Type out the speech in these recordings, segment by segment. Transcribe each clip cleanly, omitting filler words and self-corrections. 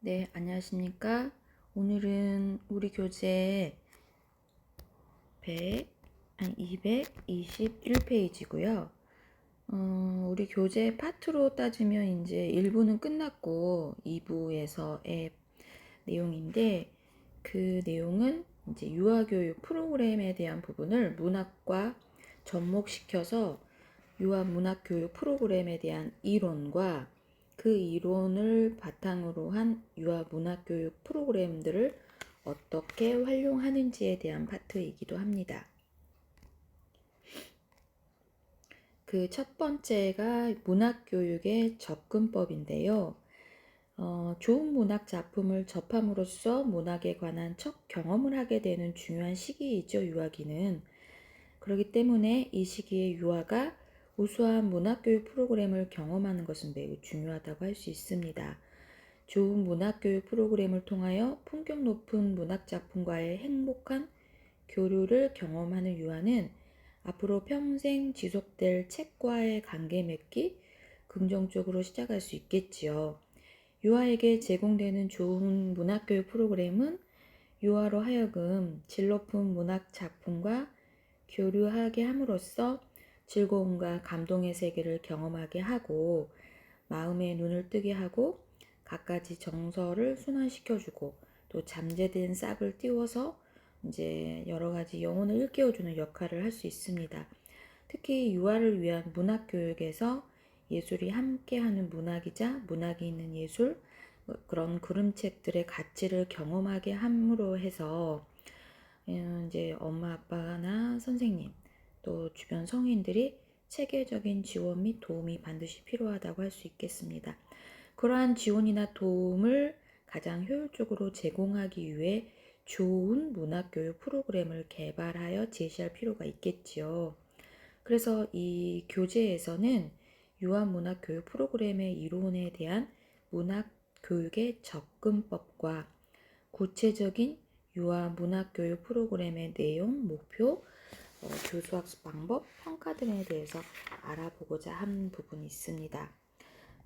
네, 안녕하십니까? 오늘은 우리 교재 221페이지고요. 우리 교재 파트로 따지면 이제 1부는 끝났고 2부에서의 내용인데 그 내용은 이제 유아교육 프로그램에 대한 부분을 문학과 접목시켜서 유아 문학교육 프로그램에 대한 이론과 그 이론을 바탕으로 한 유아 문학교육 프로그램들을 어떻게 활용하는지에 대한 파트이기도 합니다. 그 첫 번째가 문학교육의 접근법인데요. 좋은 문학 작품을 접함으로써 문학에 관한 첫 경험을 하게 되는 중요한 시기이죠, 유아기는. 그렇기 때문에 이 시기에 유아가 우수한 문학교육 프로그램을 경험하는 것은 매우 중요하다고 할 수 있습니다. 좋은 문학교육 프로그램을 통하여 품격 높은 문학작품과의 행복한 교류를 경험하는 유아는 앞으로 평생 지속될 책과의 관계 맺기 긍정적으로 시작할 수 있겠지요. 유아에게 제공되는 좋은 문학교육 프로그램은 유아로 하여금 질 높은 문학 작품과 교류하게 함으로써 즐거움과 감동의 세계를 경험하게 하고 마음의 눈을 뜨게 하고 갖가지 정서를 순환시켜주고 또 잠재된 싹을 띄워서 이제 여러 가지 영혼을 일깨워주는 역할을 할 수 있습니다. 특히 유아를 위한 문학 교육에서 예술이 함께하는 문학이자 문학이 있는 예술 그런 그림책들의 가치를 경험하게 함으로 해서 이제 엄마 아빠나 선생님 또 주변 성인들이 체계적인 지원 및 도움이 반드시 필요하다고 할 수 있겠습니다. 그러한 지원이나 도움을 가장 효율적으로 제공하기 위해 좋은 문학교육 프로그램을 개발하여 제시할 필요가 있겠지요. 그래서 이 교재에서는 유아문학교육 프로그램의 이론에 대한 문학교육의 접근법과 구체적인 유아문학교육 프로그램의 내용, 목표, 교수학습 방법, 평가 등에 대해서 알아보고자 한 부분이 있습니다.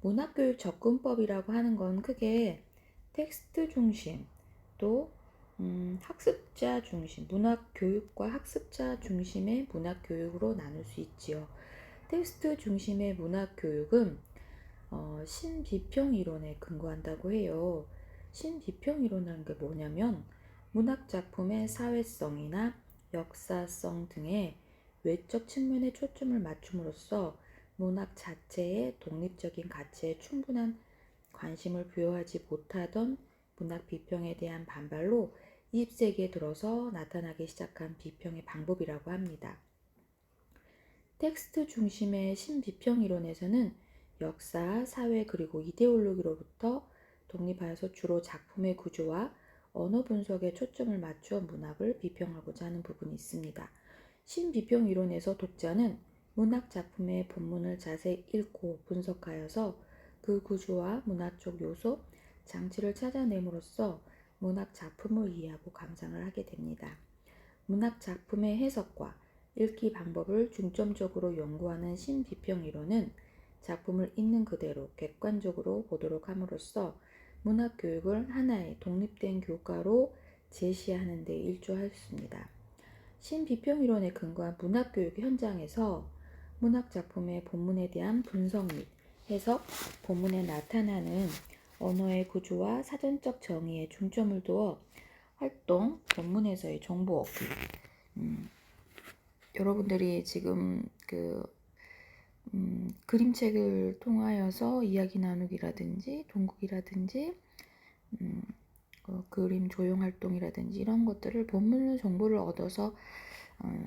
문학교육 접근법이라고 하는 건 크게 텍스트 중심, 또 학습자 중심, 문학교육과 학습자 중심의 문학교육으로 나눌 수 있지요. 텍스트 중심의 문학교육은 신비평 이론에 근거한다고 해요. 신비평 이론이라는 게 뭐냐면 문학작품의 사회성이나 역사성 등의 외적 측면에 초점을 맞춤으로써 문학 자체의 독립적인 가치에 충분한 관심을 부여하지 못하던 문학 비평에 대한 반발로 20세기에 들어서 나타나기 시작한 비평의 방법이라고 합니다. 텍스트 중심의 신비평 이론에서는 역사, 사회 그리고 이데올로기로부터 독립하여서 주로 작품의 구조와 언어 분석에 초점을 맞추어 문학을 비평하고자 하는 부분이 있습니다. 신비평 이론에서 독자는 문학 작품의 본문을 자세히 읽고 분석하여서 그 구조와 문화적 요소, 장치를 찾아냄으로써 문학 작품을 이해하고 감상을 하게 됩니다. 문학 작품의 해석과 읽기 방법을 중점적으로 연구하는 신비평 이론은 작품을 있는 그대로 객관적으로 보도록 함으로써 문학 교육을 하나의 독립된 교과로 제시하는 데 일조하였습니다. 신비평 이론에 근거한 문학 교육 현장에서 문학 작품의 본문에 대한 분석 및 해석, 본문에 나타나는 언어의 구조와 사전적 정의에 중점을 두어 활동, 본문에서의 정보 얻기. 여러분들이 지금 그림책을 통하여서 이야기 나누기라든지 동국이라든지 그림 조형 활동이라든지 이런 것들을 본문 정보를 얻어서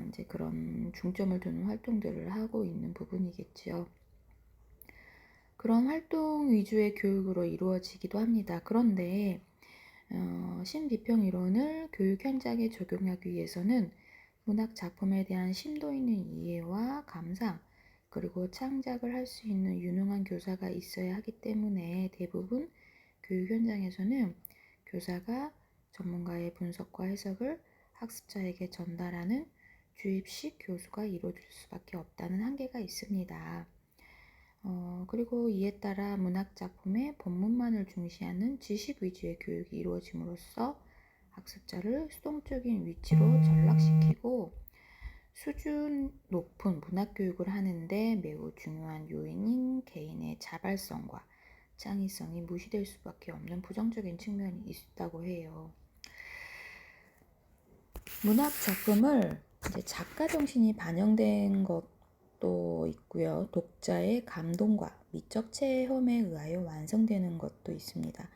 이제 그런 중점을 두는 활동들을 하고 있는 부분이겠지요. 그런 활동 위주의 교육으로 이루어지기도 합니다. 그런데 신비평 이론을 교육 현장에 적용하기 위해서는 문학 작품에 대한 심도 있는 이해와 감상, 그리고 창작을 할 수 있는 유능한 교사가 있어야 하기 때문에 대부분 교육 현장에서는 교사가 전문가의 분석과 해석을 학습자에게 전달하는 주입식 교수가 이루어질 수밖에 없다는 한계가 있습니다. 그리고 이에 따라 문학작품의 본문만을 중시하는 지식 위주의 교육이 이루어짐으로써 학습자를 수동적인 위치로 전락시키고 수준 높은 문학교육을 하는데 매우 중요한 요인인 개인의 자발성과 창의성이 무시될 수밖에 없는 부정적인 측면이 있다고 해요. 문학 작품을 이제 작가 정신이 반영된 것도 있고요. 독자의 감동과 미적 체험에 의하여 완성되는 것도 있습니다.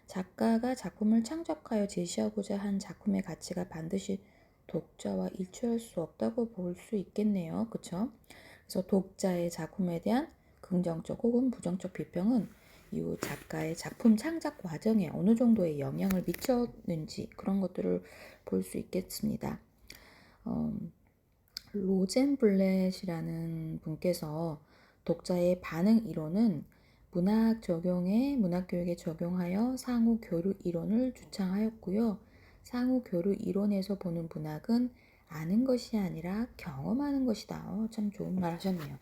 작가가 작품을 창작하여 제시하고자 한 작품의 가치가 반드시 독자와 일치할 수 없다고 볼 수 있겠네요. 그쵸? 그래서 독자의 작품에 대한 긍정적 혹은 부정적 비평은 이후 작가의 작품 창작 과정에 어느 정도의 영향을 미쳤는지 그런 것들을 볼 수 있겠습니다. 로젠블렛이라는 분께서 독자의 반응 이론은 문학 교육에 적용하여 상호 교류 이론을 주창하였고요. 상호 교류 이론에서 보는 문학은 아는 것이 아니라 경험하는 것이다. 참 좋은 말 하셨네요.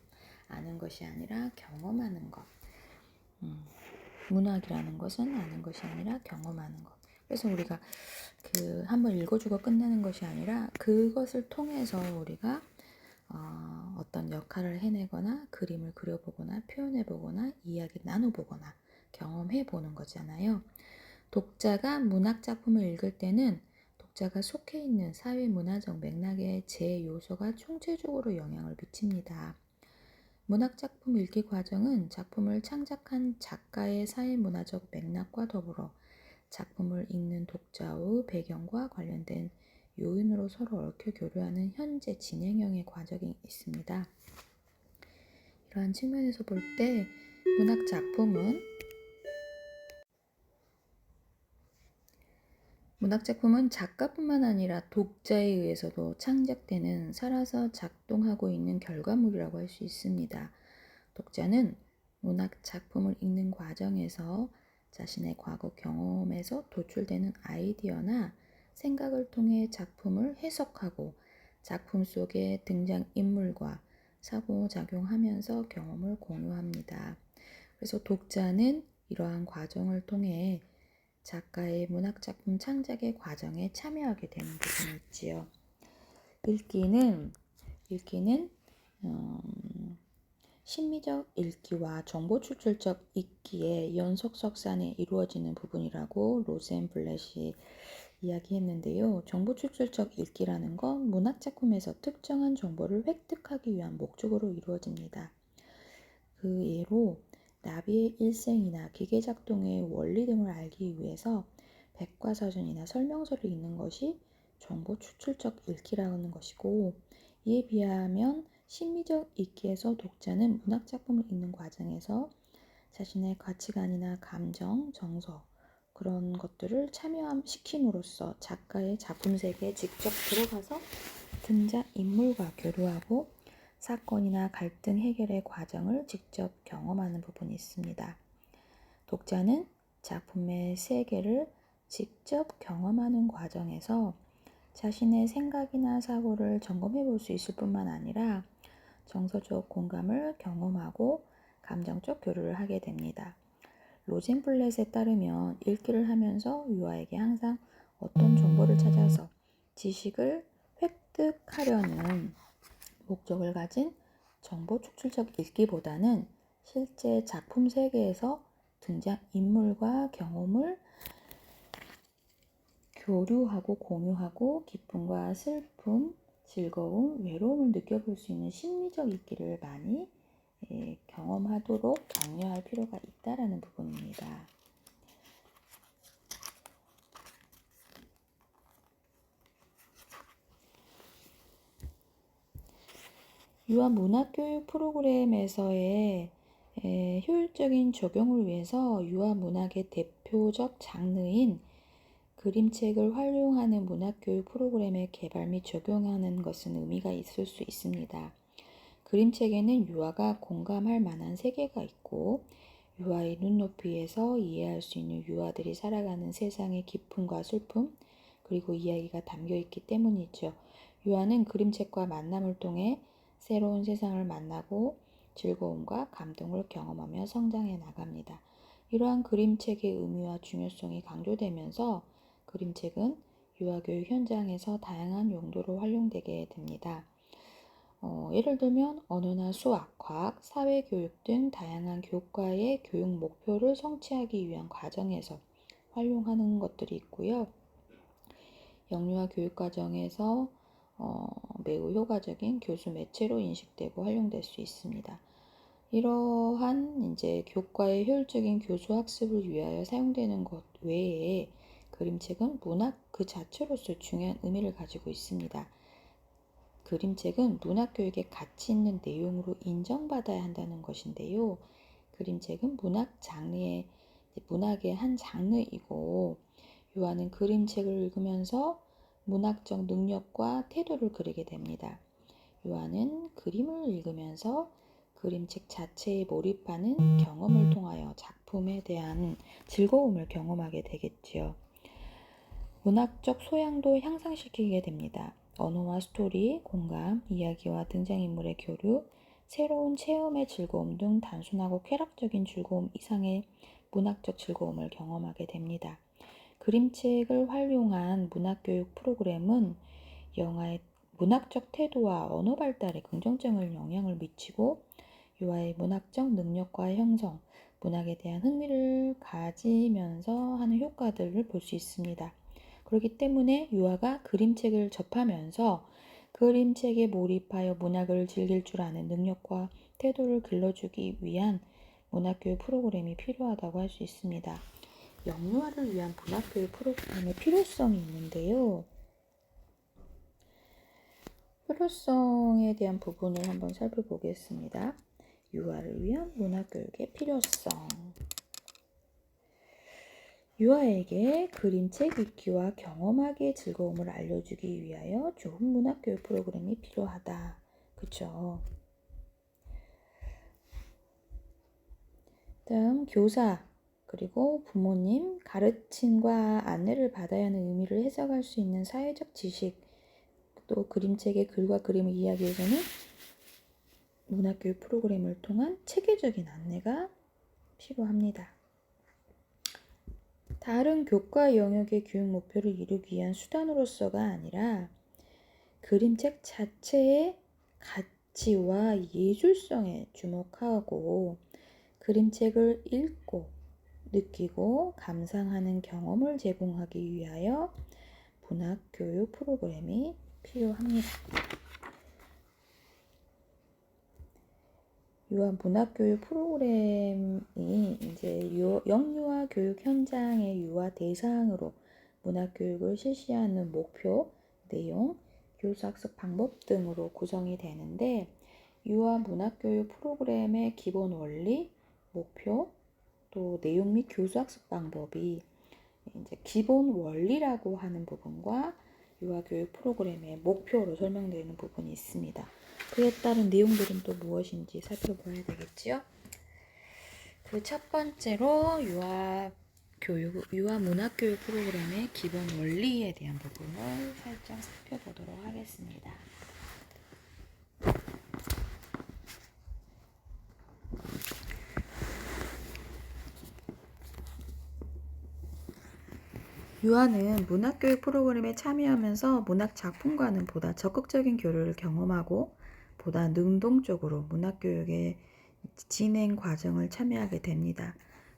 아는 것이 아니라 경험하는 것. 문학이라는 것은 아는 것이 아니라 경험하는 것. 그래서 우리가 한번 읽어주고 끝내는 것이 아니라 그것을 통해서 우리가 어떤 역할을 해내거나 그림을 그려보거나 표현해보거나 이야기 나눠보거나 경험해보는 거잖아요. 독자가 문학작품을 읽을 때는 독자가 속해 있는 사회문화적 맥락의 제 요소가 총체적으로 영향을 미칩니다. 문학작품 읽기 과정은 작품을 창작한 작가의 사회문화적 맥락과 더불어 작품을 읽는 독자의 배경과 관련된 요인으로 서로 얽혀 교류하는 현재 진행형의 과정이 있습니다. 이러한 측면에서 볼 때 문학작품은 작가뿐만 아니라 독자에 의해서도 창작되는 살아서 작동하고 있는 결과물이라고 할 수 있습니다. 독자는 문학작품을 읽는 과정에서 자신의 과거 경험에서 도출되는 아이디어나 생각을 통해 작품을 해석하고 작품 속의 등장인물과 상호작용하면서 경험을 공유합니다. 그래서 독자는 이러한 과정을 통해 작가의 문학작품 창작의 과정에 참여하게 되는 부분이 있지요. 읽기는 심미적 읽기와 정보추출적 읽기의 연속석산에 이루어지는 부분이라고 로젠블렛이 이야기했는데요. 정보추출적 읽기라는 건 문학작품에서 특정한 정보를 획득하기 위한 목적으로 이루어집니다. 그 예로 나비의 일생이나 기계작동의 원리 등을 알기 위해서 백과사전이나 설명서를 읽는 것이 정보추출적 읽기라는 것이고, 이에 비하면 심미적 읽기에서 독자는 문학작품을 읽는 과정에서 자신의 가치관이나 감정, 정서 그런 것들을 참여시킴으로써 작가의 작품 세계에 직접 들어가서 등장인물과 교류하고 사건이나 갈등 해결의 과정을 직접 경험하는 부분이 있습니다. 독자는 작품의 세계를 직접 경험하는 과정에서 자신의 생각이나 사고를 점검해 볼 수 있을 뿐만 아니라 정서적 공감을 경험하고 감정적 교류를 하게 됩니다. 로젠블렛에 따르면 읽기를 하면서 유아에게 항상 어떤 정보를 찾아서 지식을 획득하려는 목적을 가진 정보 축출적 읽기보다는 실제 작품 세계에서 등장인물과 경험을 교류하고 공유하고 기쁨과 슬픔, 즐거움, 외로움을 느껴볼 수 있는 심리적 읽기를 많이 경험하도록 격려할 필요가 있다라는 부분입니다. 유아 문학교육 프로그램에서의 효율적인 적용을 위해서 유아 문학의 대표적 장르인 그림책을 활용하는 문학교육 프로그램의 개발 및 적용하는 것은 의미가 있을 수 있습니다. 그림책에는 유아가 공감할 만한 세계가 있고 유아의 눈높이에서 이해할 수 있는 유아들이 살아가는 세상의 기쁨과 슬픔 그리고 이야기가 담겨 있기 때문이죠. 유아는 그림책과 만남을 통해 새로운 세상을 만나고 즐거움과 감동을 경험하며 성장해 나갑니다. 이러한 그림책의 의미와 중요성이 강조되면서 그림책은 유아교육 현장에서 다양한 용도로 활용되게 됩니다. 예를 들면 언어나 수학, 과학, 사회교육 등 다양한 교과의 교육 목표를 성취하기 위한 과정에서 활용하는 것들이 있고요. 영유아 교육 과정에서 매우 효과적인 교수 매체로 인식되고 활용될 수 있습니다. 이러한 이제 교과의 효율적인 교수 학습을 위하여 사용되는 것 외에 그림책은 문학 그 자체로서 중요한 의미를 가지고 있습니다. 그림책은 문학교육에 가치 있는 내용으로 인정받아야 한다는 것인데요. 그림책은 문학의 한 장르이고 유아는 그림책을 읽으면서 문학적 능력과 태도를 기르게 됩니다. 유아는 그림을 읽으면서 그림책 자체에 몰입하는 경험을 통하여 작품에 대한 즐거움을 경험하게 되겠지요. 문학적 소양도 향상시키게 됩니다. 언어와 스토리, 공감, 이야기와 등장인물의 교류, 새로운 체험의 즐거움 등 단순하고 쾌락적인 즐거움 이상의 문학적 즐거움을 경험하게 됩니다. 그림책을 활용한 문학교육 프로그램은 영화의 문학적 태도와 언어 발달에 긍정적인 영향을 미치고 유아의 문학적 능력과 형성, 문학에 대한 흥미를 가지면서 하는 효과들을 볼 수 있습니다. 그렇기 때문에 유아가 그림책을 접하면서 그림책에 몰입하여 문학을 즐길 줄 아는 능력과 태도를 길러주기 위한 문학교육 프로그램이 필요하다고 할 수 있습니다. 영유아를 위한 문학교육 프로그램의 필요성이 있는데요. 필요성에 대한 부분을 한번 살펴보겠습니다. 유아를 위한 문학교육의 필요성. 유아에게 그림책 읽기와 경험하기의 즐거움을 알려주기 위하여 좋은 문학교육 프로그램이 필요하다. 그쵸? 다음 교사 그리고 부모님, 가르침과 안내를 받아야 하는 의미를 해석할 수 있는 사회적 지식, 또 그림책의 글과 그림을 이해하기 위해서는 문학교육 프로그램을 통한 체계적인 안내가 필요합니다. 다른 교과 영역의 교육 목표를 이루기 위한 수단으로서가 아니라 그림책 자체의 가치와 예술성에 주목하고 그림책을 읽고 느끼고 감상하는 경험을 제공하기 위하여 문학교육 프로그램이 필요합니다. 유아 문학교육 프로그램이 이제 영유아 교육 현장의 유아 대상으로 문학교육을 실시하는 목표, 내용, 교수학습 방법 등으로 구성이 되는데 유아 문학교육 프로그램의 기본 원리, 목표, 또 내용 및 교수학습 방법이 이제 기본 원리라고 하는 부분과 유아교육 프로그램의 목표로 설명되는 부분이 있습니다. 그에 따른 내용들은 또 무엇인지 살펴봐야 되겠지요. 그 첫 번째로 유아 문학교육 프로그램의 기본 원리에 대한 부분을 살짝 살펴보도록 하겠습니다. 유아는 문학교육 프로그램에 참여하면서 문학 작품과는 보다 적극적인 교류를 경험하고 보다 능동적으로 문학교육의 진행 과정을 참여하게 됩니다.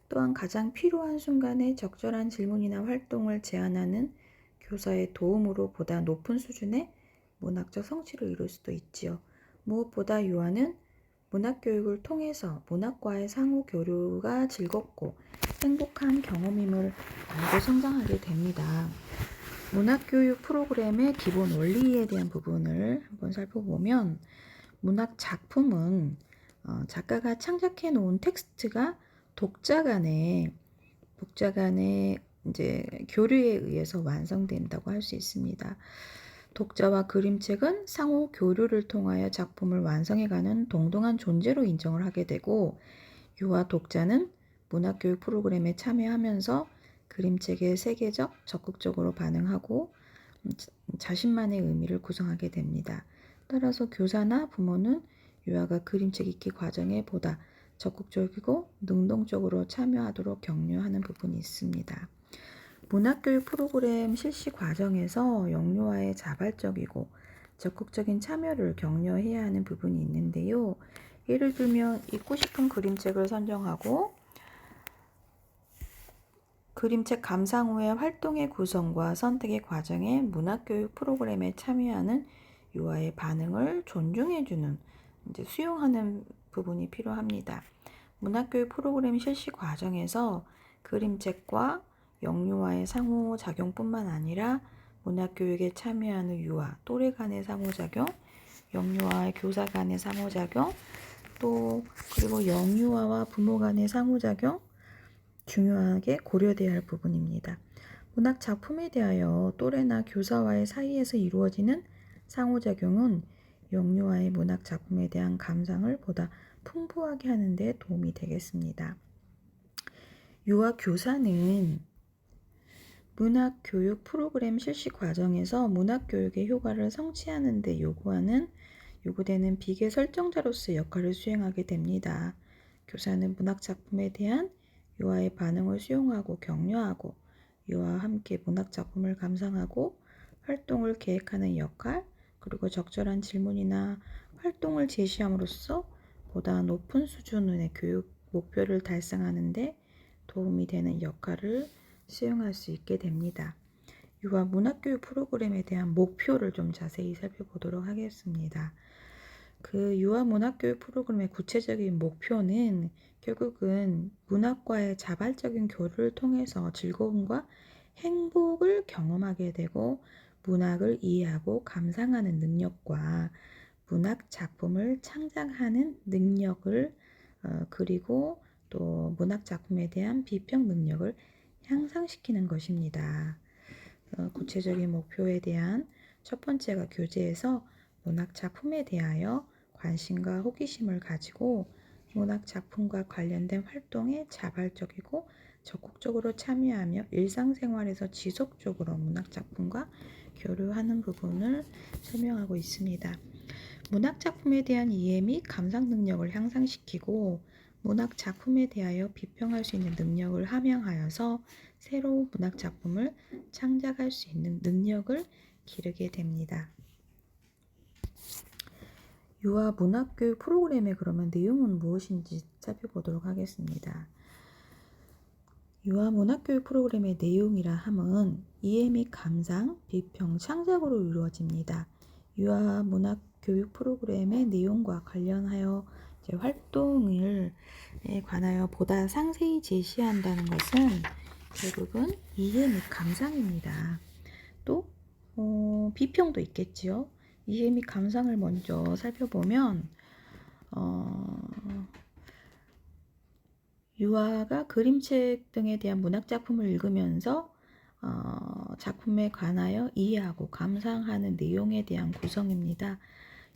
또한 가장 필요한 순간에 적절한 질문이나 활동을 제안하는 교사의 도움으로 보다 높은 수준의 문학적 성취를 이룰 수도 있지요. 무엇보다 유아는 문학교육을 통해서 문학과의 상호 교류가 즐겁고 행복한 경험임을 알고 성장하게 됩니다. 문학교육 프로그램의 기본 원리에 대한 부분을 한번 살펴보면 문학 작품은 작가가 창작해 놓은 텍스트가 독자 간의 이제 교류에 의해서 완성된다고 할 수 있습니다. 독자와 그림책은 상호 교류를 통하여 작품을 완성해가는 동등한 존재로 인정을 하게 되고 유아 독자는 문학교육 프로그램에 참여하면서 그림책에 세계적, 적극적으로 반응하고 자신만의 의미를 구성하게 됩니다. 따라서 교사나 부모는 유아가 그림책 읽기 과정에 보다 적극적이고 능동적으로 참여하도록 격려하는 부분이 있습니다. 문학교육 프로그램 실시 과정에서 영유아의 자발적이고 적극적인 참여를 격려해야 하는 부분이 있는데요. 예를 들면 읽고 싶은 그림책을 선정하고 그림책 감상 후의 활동의 구성과 선택의 과정에 문학교육 프로그램에 참여하는 유아의 반응을 존중해주는, 수용하는 부분이 필요합니다. 문학교육 프로그램 실시 과정에서 그림책과 영유아의 상호작용뿐만 아니라 문학교육에 참여하는 유아, 또래 간의 상호작용, 영유아의 교사 간의 상호작용, 그리고 영유아와 부모 간의 상호작용, 중요하게 고려돼야 할 부분입니다. 문학 작품에 대하여 또래나 교사와의 사이에서 이루어지는 상호작용은 영유아의 문학 작품에 대한 감상을 보다 풍부하게 하는 데 도움이 되겠습니다. 유아 교사는 문학 교육 프로그램 실시 과정에서 문학 교육의 효과를 성취하는 데 요구되는 비계 설정자로서의 역할을 수행하게 됩니다. 교사는 문학 작품에 대한 유아의 반응을 수용하고 격려하고 유아와 함께 문학 작품을 감상하고 활동을 계획하는 역할, 그리고 적절한 질문이나 활동을 제시함으로써 보다 높은 수준의 교육 목표를 달성하는 데 도움이 되는 역할을 수행할 수 있게 됩니다. 유아 문학교육 프로그램에 대한 목표를 좀 자세히 살펴보도록 하겠습니다. 그 유아 문학교육 프로그램의 구체적인 목표는 결국은 문학과의 자발적인 교류를 통해서 즐거움과 행복을 경험하게 되고 문학을 이해하고 감상하는 능력과 문학 작품을 창작하는 능력을 그리고 또 문학 작품에 대한 비평 능력을 향상시키는 것입니다. 구체적인 목표에 대한 첫 번째가 교재에서 문학 작품에 대하여 관심과 호기심을 가지고 문학 작품과 관련된 활동에 자발적이고 적극적으로 참여하며 일상생활에서 지속적으로 문학 작품과 교류하는 부분을 설명하고 있습니다. 문학 작품에 대한 이해 및 감상 능력을 향상시키고 문학 작품에 대하여 비평할 수 있는 능력을 함양하여서 새로운 문학 작품을 창작할 수 있는 능력을 기르게 됩니다. 유아 문학교육 프로그램의 그러면 내용은 무엇인지 살펴보도록 하겠습니다. 유아 문학교육 프로그램의 내용이라 함은 이해 및 감상, 비평, 창작으로 이루어집니다. 유아 문학교육 프로그램의 내용과 관련하여 활동을 관하여 보다 상세히 제시한다는 것은 결국은 이해 및 감상입니다. 또 비평도 있겠지요. 이해 및 감상을 먼저 살펴보면 유아가 그림책 등에 대한 문학작품을 읽으면서 작품에 관하여 이해하고 감상하는 내용에 대한 구성입니다.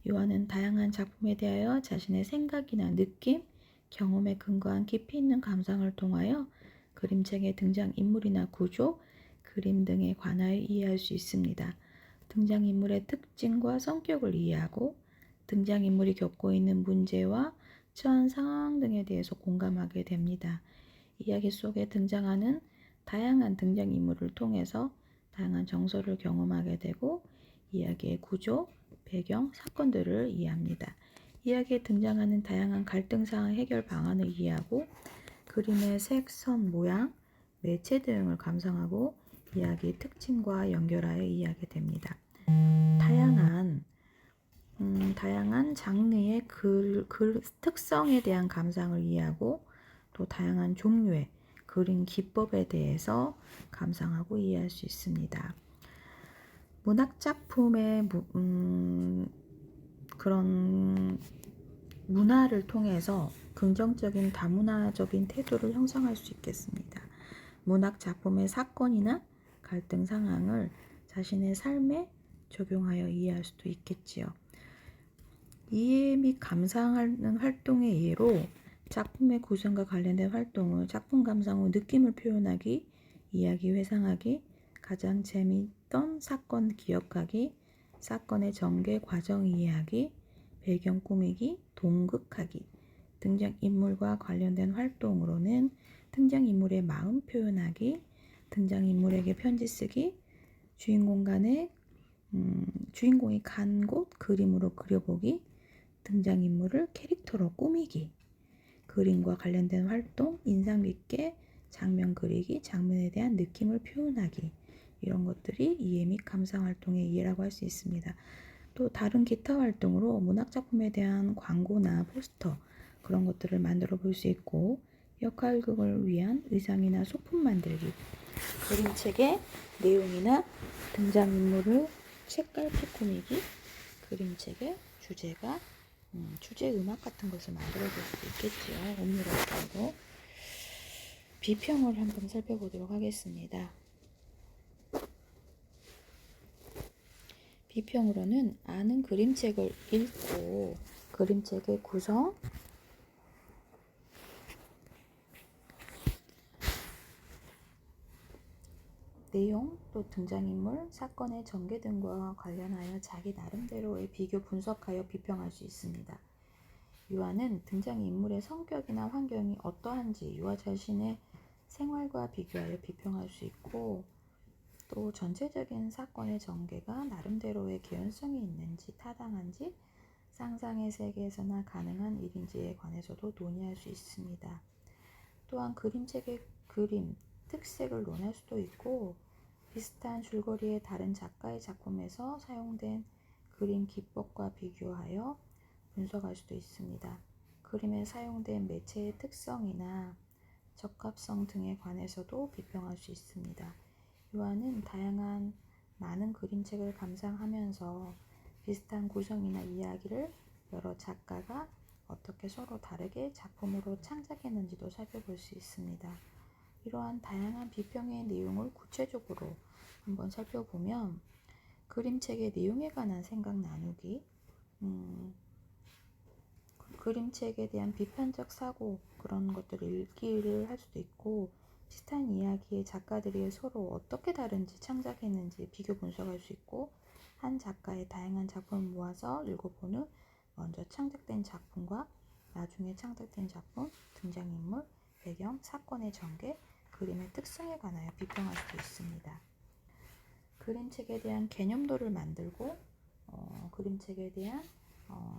유아는 다양한 작품에 대하여 자신의 생각이나 느낌, 경험에 근거한 깊이 있는 감상을 통하여 그림책의 등장인물이나 구조, 그림 등에 관하여 이해할 수 있습니다. 등장인물의 특징과 성격을 이해하고 등장인물이 겪고 있는 문제와 처한 상황 등에 대해서 공감하게 됩니다. 이야기 속에 등장하는 다양한 등장인물을 통해서 다양한 정서를 경험하게 되고 이야기의 구조, 배경, 사건들을 이해합니다. 이야기에 등장하는 다양한 갈등 상황 해결 방안을 이해하고 그림의 색, 선, 모양, 매체 등을 감상하고 이야기의 특징과 연결하여 이해하게 됩니다. 다양한 장르의 글 특성에 대한 감상을 이해하고 또 다양한 종류의 그림 기법에 대해서 감상하고 이해할 수 있습니다. 문학작품의 그런 문화를 통해서 긍정적인 다문화적인 태도를 형성할 수 있겠습니다. 문학작품의 사건이나 갈등 상황을 자신의 삶에 적용하여 이해할 수도 있겠지요. 이해 및 감상하는 활동의 예로 작품의 구성과 관련된 활동을 작품 감상 후 느낌을 표현하기, 이야기 회상하기, 가장 재미있던 사건 기억하기, 사건의 전개 과정 이해하기, 배경 꾸미기, 동극하기. 등장인물과 관련된 활동으로는 등장인물의 마음 표현하기, 등장인물에게 편지 쓰기, 주인공이 간 곳 그림으로 그려보기, 등장인물을 캐릭터로 꾸미기. 그림과 관련된 활동, 인상 깊게 장면 그리기, 장면에 대한 느낌을 표현하기. 이런 것들이 이해 및 감상 활동의 이해라고 할 수 있습니다. 또 다른 기타 활동으로 문학작품에 대한 광고나 포스터, 그런 것들을 만들어 볼 수 있고, 역할극을 위한 의상이나 소품 만들기, 그림책의 내용이나 등장인물을 색깔표 꾸미기, 그림책의 주제 음악 같은 것을 만들어 볼 수도 있겠죠. 음료로. 비평을 한번 살펴보도록 하겠습니다. 비평으로는 아는 그림책을 읽고 그림책의 구성, 내용, 또 등장인물, 사건의 전개 등과 관련하여 자기 나름대로의 비교 분석하여 비평할 수 있습니다. 유아는 등장인물의 성격이나 환경이 어떠한지 유아 자신의 생활과 비교하여 비평할 수 있고, 또 전체적인 사건의 전개가 나름대로의 개연성이 있는지 타당한지 상상의 세계에서나 가능한 일인지에 관해서도 논의할 수 있습니다. 또한 그림책의 그림, 특색을 논할 수도 있고, 비슷한 줄거리의 다른 작가의 작품에서 사용된 그림 기법과 비교하여 분석할 수도 있습니다. 그림에 사용된 매체의 특성이나 적합성 등에 관해서도 비평할 수 있습니다. 유아는 다양한 많은 그림책을 감상하면서 비슷한 구성이나 이야기를 여러 작가가 어떻게 서로 다르게 작품으로 창작했는지도 살펴볼 수 있습니다. 이러한 다양한 비평의 내용을 구체적으로 한번 살펴보면, 그림책의 내용에 관한 생각 나누기, 그림책에 대한 비판적 사고, 그런 것들을 읽기를 할 수도 있고, 비슷한 이야기의 작가들이 서로 어떻게 다른지 창작했는지 비교 분석할 수 있고, 한 작가의 다양한 작품을 모아서 읽어보는 먼저 창작된 작품과 나중에 창작된 작품, 등장인물, 배경, 사건의 전개, 그림의 특성에 관하여 비평할 수도 있습니다. 그림책에 대한 개념도를 만들고 그림책에 대한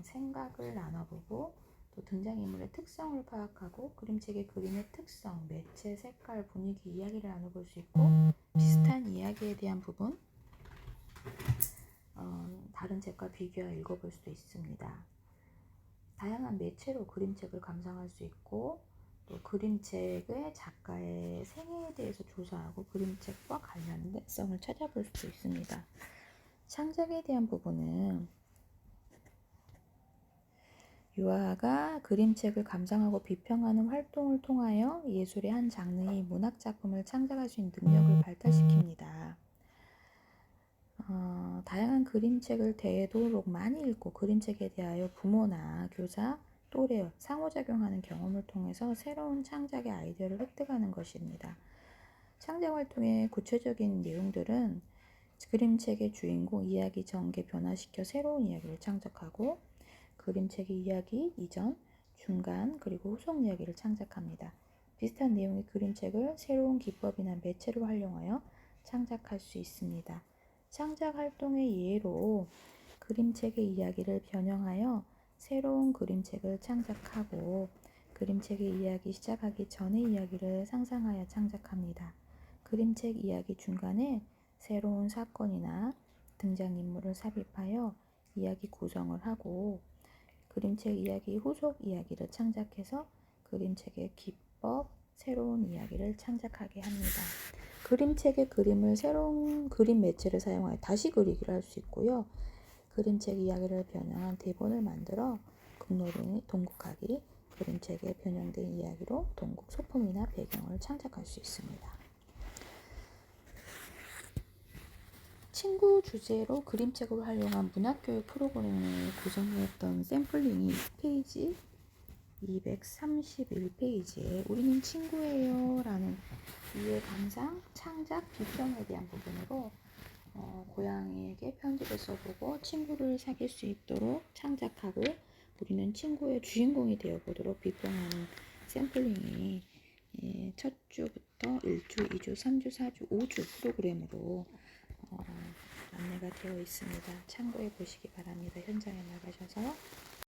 생각을 나눠보고, 또 등장인물의 특성을 파악하고 그림책의 그림의 특성, 매체, 색깔, 분위기, 이야기를 나눠볼 수 있고, 비슷한 이야기에 대한 부분 다른 책과 비교하여 읽어볼 수도 있습니다. 다양한 매체로 그림책을 감상할 수 있고, 또 그림책의 작가의 생애에 대해서 조사하고 그림책과 관련성을 찾아볼 수도 있습니다. 창작에 대한 부분은 유아가 그림책을 감상하고 비평하는 활동을 통하여 예술의 한 장르의 문학작품을 창작할 수 있는 능력을 발달시킵니다. 다양한 그림책을 되도록 많이 읽고 그림책에 대하여 부모나 교사, 또래, 상호작용하는 경험을 통해서 새로운 창작의 아이디어를 획득하는 것입니다. 창작 활동의 구체적인 내용들은 그림책의 주인공, 이야기 전개 변화시켜 새로운 이야기를 창작하고, 그림책의 이야기 이전, 중간, 그리고 후속 이야기를 창작합니다. 비슷한 내용의 그림책을 새로운 기법이나 매체로 활용하여 창작할 수 있습니다. 창작 활동의 예로 그림책의 이야기를 변형하여 새로운 그림책을 창작하고, 그림책의 이야기 시작하기 전의 이야기를 상상하여 창작합니다. 그림책 이야기 중간에 새로운 사건이나 등장인물을 삽입하여 이야기 구성을 하고, 그림책 이야기 후속 이야기를 창작해서 그림책의 기법, 새로운 이야기를 창작하게 합니다. 그림책의 그림을 새로운 그림 매체를 사용하여 다시 그리기를 할 수 있고요. 그림책 이야기를 변형한 대본을 만들어 극놀이, 동국하기, 그림책에 변형된 이야기로 동국 소품이나 배경을 창작할 수 있습니다. 친구 주제로 그림책을 활용한 문학교육 프로그램을 구성했던 샘플링이 페이지 231페이지에 우리는 친구예요 라는 이해, 감상, 창작, 비평에 대한 부분으로 고양이에게 편지를 써보고 친구를 사귈 수 있도록 창작하고 우리는 친구의 주인공이 되어보도록 비평하는 샘플링이 첫 주부터 1주, 2주, 3주, 4주, 5주 프로그램으로 안내가 되어 있습니다. 참고해 보시기 바랍니다. 현장에 나가셔서